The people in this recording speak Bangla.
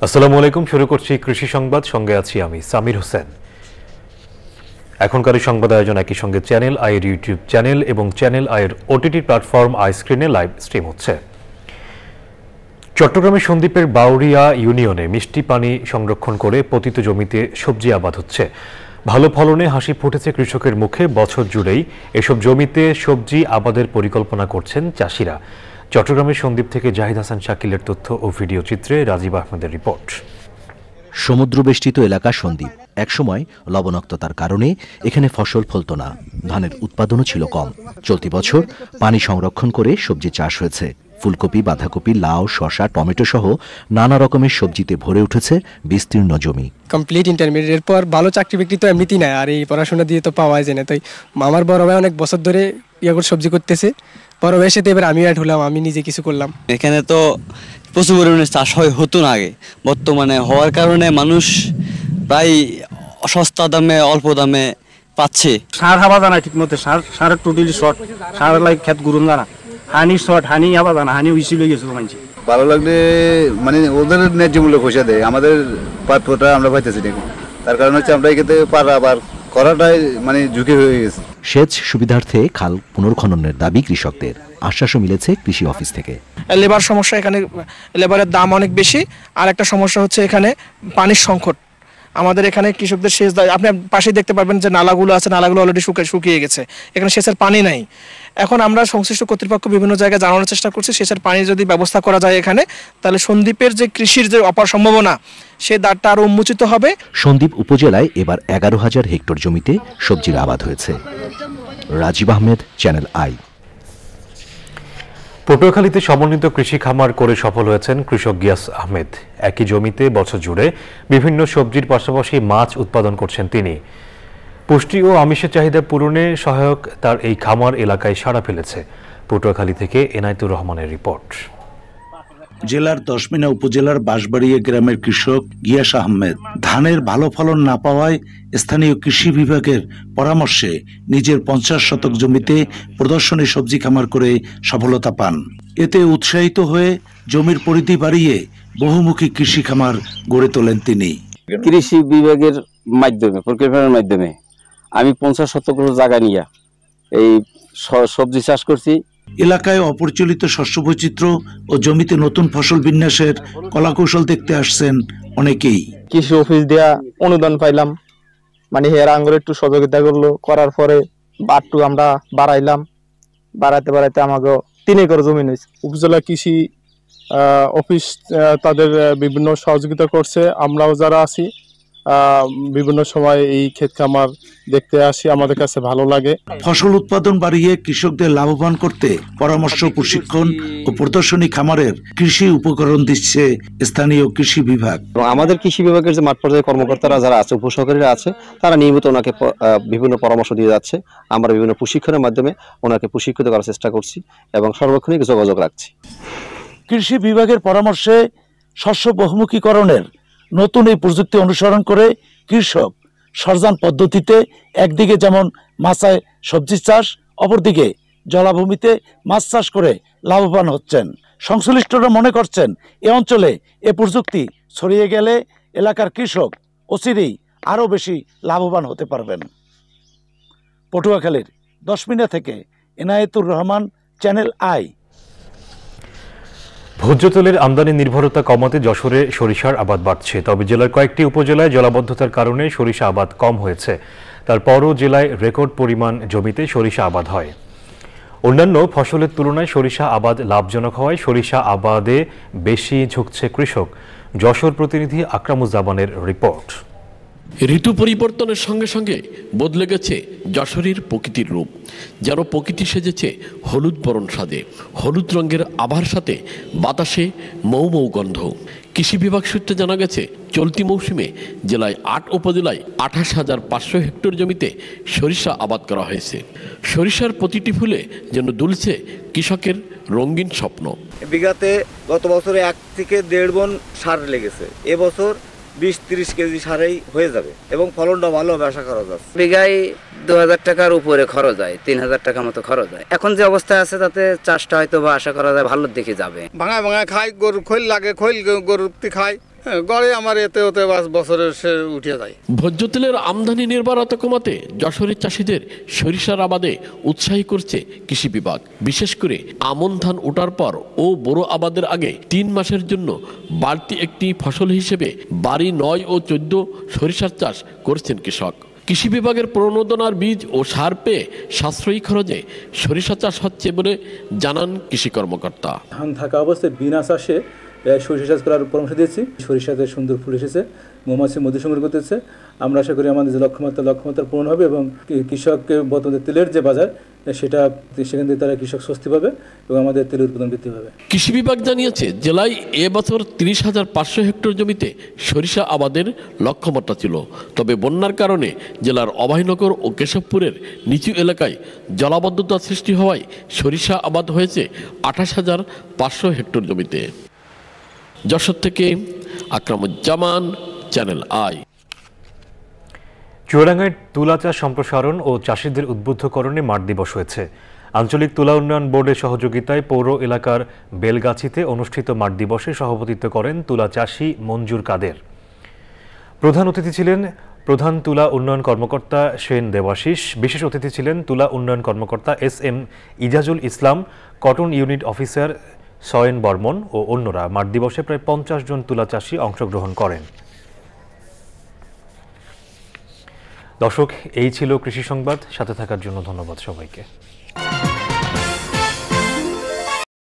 আসসালামু আলাইকুম। শুরু করছি কৃষি সংবাদ, সঙ্গে আছি আমি সামির হোসেন। এখনকার সংবাদ আয়োজন একই সঙ্গে চ্যানেল আইয়ের ইউটিউব চ্যানেল এবং চ্যানেল আইয়ের ওটিটি প্ল্যাটফর্ম আই স্ক্রিনে লাইভ স্ট্রিম হচ্ছে। চট্টগ্রামের সন্দ্বীপের বাউরিয়া ইউনিয়নে মিষ্টি পানি সংরক্ষণ করে পতিত জমিতে সবজি আবাদ হচ্ছে। ভালো ফলনে হাসি ফুটেছে কৃষকের মুখে। বছর জুড়েই এসব জমিতে সবজি আবাদের পরিকল্পনা করছেন চাষিরা। চট্টগ্রামের সন্দ্বীপ থেকে জাহিদ হাসান শাকিলের তথ্য ও ভিডিও চিত্রে রাজীব আহমেদের রিপোর্ট। সমুদ্রবেষ্টিত এলাকা সন্দ্বীপ। একসময় লবণাক্ততার কারণে এখানে ফসল ফলত না, ধানের উৎপাদনও ছিল কম। চলতি বছর পানি সংরক্ষণ করে সবজি চাষ হয়েছে। ফুলকপি, বাঁধাকপি, লাউ, শসা, টমেটো সহ নানা রকমের সবজিতে ভরে উঠেছে বিস্তীর্ণ জমি। কমপ্লিট ইন্টারমিডিয়েটের পর ভালো চাকরি বাকরি তো এমনিতেই নাই, আর এই পড়াশোনা দিয়ে তো পাওয়া যায় না। তাই আমার বড় ভাই অনেক বছর ধরে সবজি করতেছে। বড় ভাইয়ের সাথে এবার আমি অ্যাড হলাম, আমি নিজে কিছু করলাম। এখানে তো প্রচুর পরিমাণে চাষ হতো না আগে, বর্তমানে হওয়ার কারণে মানুষ প্রায় সস্তা দামে অল্প দামে পাচ্ছে। সার হাবা জানা ঠিক মতো, সারের টোটালি শর্ট, সার লাগে খেত গুরুন জানা, হানি শর্ট, হানি হাবা জানা, হানি উইসি লই গেছিল মানছি। ভালো লাগলে মানে ওদের ন্যায্য মূল্য পয়সা দেয়, আমাদের প্রাপ্যটা আমরা পাইতেছি দেখুন। তার কারণ হচ্ছে আমরা এখানে পারা আবার করাটাই মানে ঝুঁকি হয়ে গেছে। সেচ সুবিধার্থে খাল পুনর্খননের দাবি কৃষকদের। আশ্বাসও মিলেছে কৃষি অফিস থেকে। লেবার সমস্যা, এখানে লেবারের দাম অনেক বেশি। আর একটা সমস্যা হচ্ছে এখানে পানির সংকট। আমাদের এখানে কৃষকদের সেচ, আপনি পাশেই দেখতে পারবেন যে নালাগুলো আছে, নালাগুলো অলরেডি শুকিয়ে গেছে, এখানে সেচের পানি নাই। এখন আমরা সংশ্লিষ্ট কর্তৃপক্ষ বিভিন্ন জায়গায় জানানোর চেষ্টা করছি, সেচের পানি যদি ব্যবস্থা করা যায় এখানে, তাহলে সন্দ্বীপের যে কৃষির যে অপার সম্ভাবনা, সে দ্বারটা আরও উন্মোচিত হবে। সন্দ্বীপ উপজেলায় এবার 11,000 হেক্টর জমিতে সবজির আবাদ হয়েছে। Rajib Ahmed, channel I. পটুয়াখালীতে সমন্বিত কৃষি খামার করে সফল হয়েছেন কৃষক গিয়াস আহমেদ। একই জমিতে বছর জুড়ে বিভিন্ন সবজির পাশাপাশি মাছ উৎপাদন করছেন তিনি। পুষ্টি ও আমিষের চাহিদা পূরণে সহায়ক তার এই খামার এলাকায় সাড়া ফেলেছে। পটুয়াখালী থেকে এনায়েতুর রহমানের রিপোর্ট। জেলার দশমিনা উপজেলার বাঁশবাড়িয়া গ্রামের কৃষক গিয়াস আহমেদ ধানের ভালো ফলন না পাওয়ায় স্থানীয় কৃষি বিভাগের পরামর্শে নিজের 50 শতক জমিতে প্রদর্শনী সবজি খামার করে সফলতা পান। এতে উৎসাহিত হয়ে জমির পরিধি বাড়িয়ে বহুমুখী কৃষি খামার গড়ে তোলেন তিনি। কৃষি বিভাগের মাধ্যমে, প্রকল্পের মাধ্যমে আমি 50 শতক জায়গা নিয়ে এই সবজি চাষ করছি। এলাকায় অপরিচালিত শস্য বৈচিত্র্য ও জমিতে নতুন ফসল বিন্যাসের কলাকৌশল দেখতে আসছেন অনেকেই। কৃষি অফিস দেয়া অনুদান পাইলাম, মানে হেরা আঙ্গুর একটু সহযোগিতা করলো, করার পরে বাট্টু আমরা বাড়াইতে আমাকে 3 একর জমি নিয়েছে। উপজেলা কৃষি অফিস তাদের বিভিন্ন সহযোগিতা করছে। আমরাও যারা আছি বিভিন্ন সময় এই ক্ষেত খামার দেখতে আসি, আমাদের কাছে ভালো লাগে। ফসল উৎপাদন বাড়িয়ে কৃষকদের লাভবান করতে পরামর্শ, প্রশিক্ষণ ও প্রদর্শনী খামারের কৃষি উপকরণ দিচ্ছে স্থানীয় কৃষি বিভাগ। আমাদের কৃষি বিভাগের যে মাঠ পর্যায়ে কর্মকর্তারা যারা আছে, উপসহকারীরা আছে, তারা নিয়মিত ওনাকে বিভিন্ন পরামর্শ দিয়ে যাচ্ছে। আমরা বিভিন্ন প্রশিক্ষণের মাধ্যমে ওনাকে প্রশিক্ষিত করার চেষ্টা করছি এবং সর্বক্ষণিক যোগাযোগ রাখছি। কৃষি বিভাগের পরামর্শে শস্য বহুমুখীকরণের নতুন এই প্রযুক্তি অনুসরণ করে কৃষক সরজান পদ্ধতিতে একদিকে যেমন মাচায় সবজি চাষ, অপরদিকে জলাভূমিতে মাছ চাষ করে লাভবান হচ্ছেন। সংশ্লিষ্টরা মনে করছেন এ অঞ্চলে এ প্রযুক্তি ছড়িয়ে গেলে এলাকার কৃষক অচিরেই আরও বেশি লাভবান হতে পারবেন। পটুয়াখালীর দশমিনা থেকে এনায়েতুর রহমান, চ্যানেল আই। ভোজ্য তেলের আমদানি নির্ভরতা কমাতে যশোরে সরিষার আবাদ বাড়ছে। তবে জেলার কয়েকটি উপজেলায় জলাবদ্ধতার কারণে সরিষা আবাদ কম হয়েছে। তারপরও জেলায় রেকর্ড পরিমাণ জমিতে সরিষা আবাদ হয়। অন্যান্য ফসলের তুলনায় সরিষা আবাদ লাভজনক হওয়ায় সরিষা আবাদে বেশি ঝুঁকছে কৃষক। যশোর প্রতিনিধি আকরামুজ্জামানের রিপোর্ট। ঋতু পরিবর্তনের সঙ্গে সঙ্গে বদলে গেছে যশোরের প্রকৃতির রূপ। যেন প্রকৃতি সেজেছে হলুদ বরণ সাজে। হলুদ রঙের আভার সাথে বাতাসে মৌ মৌ গন্ধ। কৃষি বিভাগ সূত্রে জানা গেছে, চলতি মৌসুমে জেলায় 8 উপজেলায় 28,500 হেক্টর জমিতে সরিষা আবাদ করা হয়েছে। সরিষার প্রতিটি ফুলে যেন দুলছে কৃষকের রঙিন স্বপ্ন। বিঘাতে গত বছরে 1 থেকে 1.5 মণ সার লেগেছে, এবছর 20-30 কেজি সারেই হয়ে যাবে এবং ফলনটা ভালো হবে আশা করা যাচ্ছে। বিঘায় 2000 টাকার উপরে খরচ হয়, 3000 টাকা মতো খরচ হয়। এখন যে অবস্থা আছে তাতে চাষটা হয়তো বা আশা করা যায় ভালোর দিকে যাবে। ভাঙায় খায়, গরু খৈল লাগে, খৈল গরুতে খায়, গড়ে আমার এতে ওতে বছরের সে উঠে যায়। ভোজ্য তেলের আমদানি নির্ভরতা কমাতে যশোরের চাষিদের সরিষার আবাদে উৎসাহী করছে কৃষি বিভাগ। বিশেষ করে আমন ধান ওঠার পর ও বোরো আবাদের আগে 3 মাসের জন্য বাড়তি একটি ফসল হিসেবে বাড়ি 9 ও 14 সরিষার চাষ করছেন কৃষক। কৃষি বিভাগের প্রণোদনার বীজ ও সার পেয়ে সাশ্রয়ী খরচে সরিষা চাষ হচ্ছে বলে জানান কৃষি কর্মকর্তা। ধান থাকা অবস্থায় বিনা চাষে সরিষা চাষ করার পরামর্শ দিয়েছি। সরিষাতে সুন্দর ফুল এসেছে, মৌমাছি মধু সংগ্রহ করতেছে। আমরা আশা করি আমাদের যে লক্ষ্যমাত্রা পূরণ হবে এবং কৃষককে বর্তমানে তেলের যে বাজার সেটা সেখান থেকে তারা কৃষক স্বস্তি পাবে এবং আমাদের তেলের উৎপাদন বৃদ্ধি পাবে। কৃষি বিভাগ জানিয়েছে জেলায় এবছর 30,500 হেক্টর জমিতে সরিষা আবাদের লক্ষ্যমাত্রা ছিল। তবে বন্যার কারণে জেলার অভয়নগর ও কেশবপুরের নিচু এলাকায় জলাবদ্ধতা সৃষ্টি হওয়ায় সরিষা আবাদ হয়েছে 28,500 হেক্টর জমিতে। যশোর থেকে আকরামুজ্জামান, চ্যানেল আই। চুয়াডাঙ্গায় তুলা চাষ সম্প্রসারণ ও চাষিদের উদ্বুদ্ধকরণে মাঠ দিবস হয়েছে। আঞ্চলিক তুলা উন্নয়ন বোর্ডের সহযোগিতায় পৌর এলাকার বেলগাছিতে অনুষ্ঠিত মাঠ দিবসে সভাপতিত্ব করেন তুলা চাষি মঞ্জুর কাদের। প্রধান অতিথি ছিলেন প্রধান তুলা উন্নয়ন কর্মকর্তা সেন দেবাশিস। বিশেষ অতিথি ছিলেন তুলা উন্নয়ন কর্মকর্তা SM Ijazul Islam, cotton unit officer Soyen Barman ও অন্যরা। মাঠ দিবসে প্রায় 50 জন তুলা চাষি অংশগ্রহণ করেন। দর্শক, এই ছিল কৃষি সংবাদ। সাথে থাকার জন্য ধন্যবাদ সবাইকে।